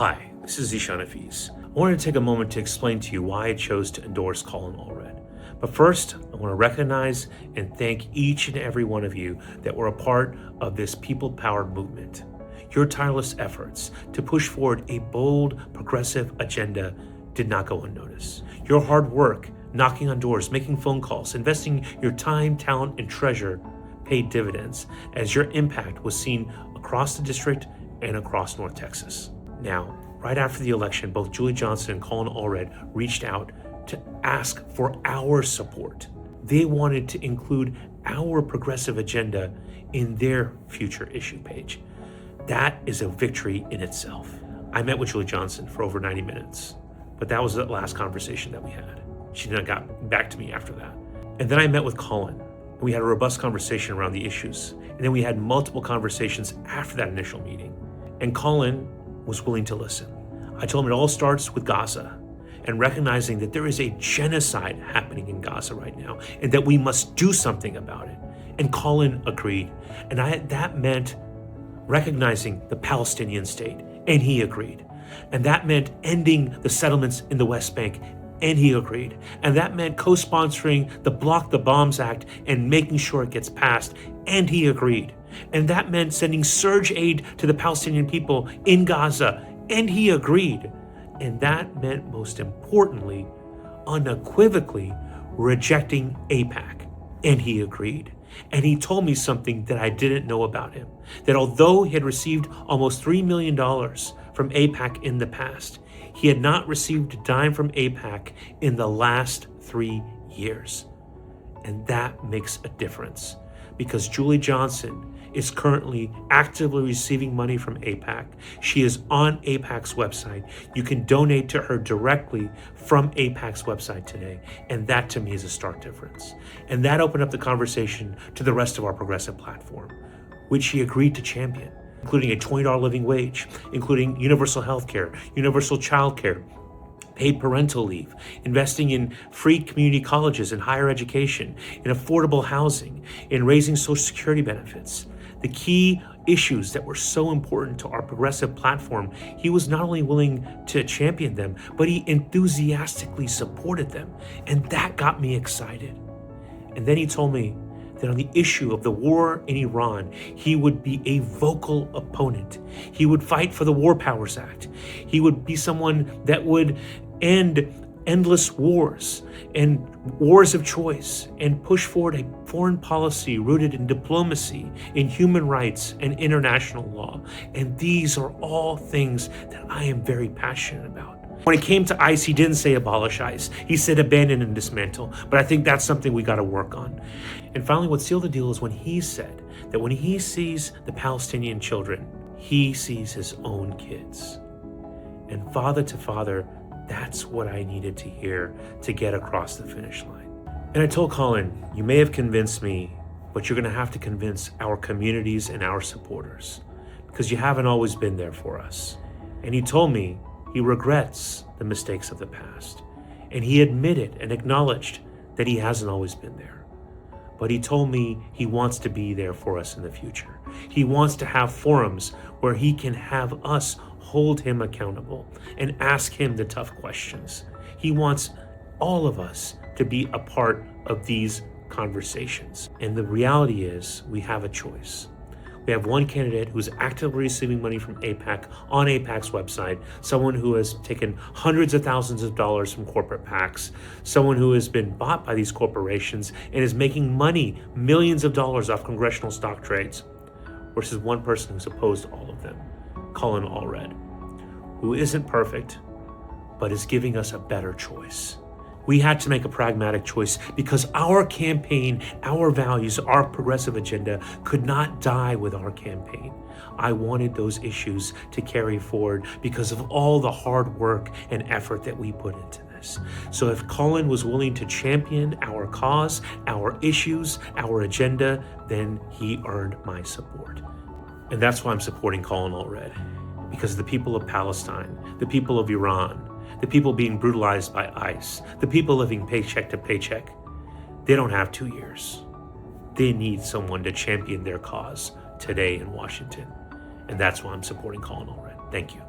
Hi, this is Zishan Hafiz. I wanted to take a moment to explain to you why I chose to endorse Colin Allred. But first, I want to recognize and thank each and every one of you that were a part of this people-powered movement. Your tireless efforts to push forward a bold, progressive agenda did not go unnoticed. Your hard work, knocking on doors, making phone calls, investing your time, talent, and treasure paid dividends as your impact was seen across the district and across North Texas. Now, right after the election, both Julie Johnson and Colin Allred reached out to ask for our support. They wanted to include our progressive agenda in their future issue page. That is a victory in itself. I met with Julie Johnson for over 90 minutes, but that was the last conversation that we had. She then got back to me after that. And then I met with Colin. We had a robust conversation around the issues. And then we had multiple conversations after that initial meeting. And Colin was willing to listen. I told him it all starts with Gaza and recognizing that there is a genocide happening in Gaza right now and that we must do something about it. And Colin agreed. And that meant recognizing the Palestinian state, and he agreed. And that meant ending the settlements in the West Bank, and he agreed. And that meant co-sponsoring the Block the Bombs Act and making sure it gets passed, and he agreed. And that meant sending surge aid to the Palestinian people in Gaza, and he agreed. And that meant, most importantly, unequivocally rejecting AIPAC, and he agreed. And he told me something that I didn't know about him, that although he had received almost $3 million from AIPAC in the past, he had not received a dime from AIPAC in the last 3 years. And that makes a difference because Julie Johnson is currently actively receiving money from AIPAC. She is on AIPAC's website. You can donate to her directly from AIPAC's website today. And that to me is a stark difference. And that opened up the conversation to the rest of our progressive platform, which she agreed to champion, including a $20 living wage, including universal health care, universal child care, paid parental leave, investing in free community colleges and higher education, in affordable housing, in raising Social Security benefits. The key issues that were so important to our progressive platform, he was not only willing to champion them, but he enthusiastically supported them. And that got me excited. And then he told me that on the issue of the war in Iran, he would be a vocal opponent. He would fight for the War Powers Act. He would be someone that would end endless wars and wars of choice and push forward a foreign policy rooted in diplomacy, in human rights and international law. And these are all things that I am very passionate about. When it came to ICE, he didn't say abolish ICE. He said abandon and dismantle. But I think that's something we got to work on. And finally, what sealed the deal is when he said that when he sees the Palestinian children, he sees his own kids. And father to father, that's what I needed to hear to get across the finish line. And I told Colin, you may have convinced me, but you're going to have to convince our communities and our supporters because you haven't always been there for us. And he told me he regrets the mistakes of the past. And he admitted and acknowledged that he hasn't always been there. But he told me he wants to be there for us in the future. He wants to have forums where he can have us hold him accountable and ask him the tough questions. He wants all of us to be a part of these conversations. And the reality is we have a choice. We have one candidate who's actively receiving money from AIPAC on AIPAC's website, someone who has taken hundreds of thousands of dollars from corporate PACs, someone who has been bought by these corporations and is making money, millions of dollars off congressional stock trades, versus one person who's opposed to all of them, Colin Allred, who isn't perfect, but is giving us a better choice. We had to make a pragmatic choice because our campaign, our values, our progressive agenda could not die with our campaign. I wanted those issues to carry forward because of all the hard work and effort that we put into this. So if Colin was willing to champion our cause, our issues, our agenda, then he earned my support. And that's why I'm supporting Colin Allred, because the people of Palestine, the people of Iran, the people being brutalized by ICE, the people living paycheck to paycheck, they don't have 2 years. They need someone to champion their cause today in Washington. And that's why I'm supporting Colin Allred. Thank you.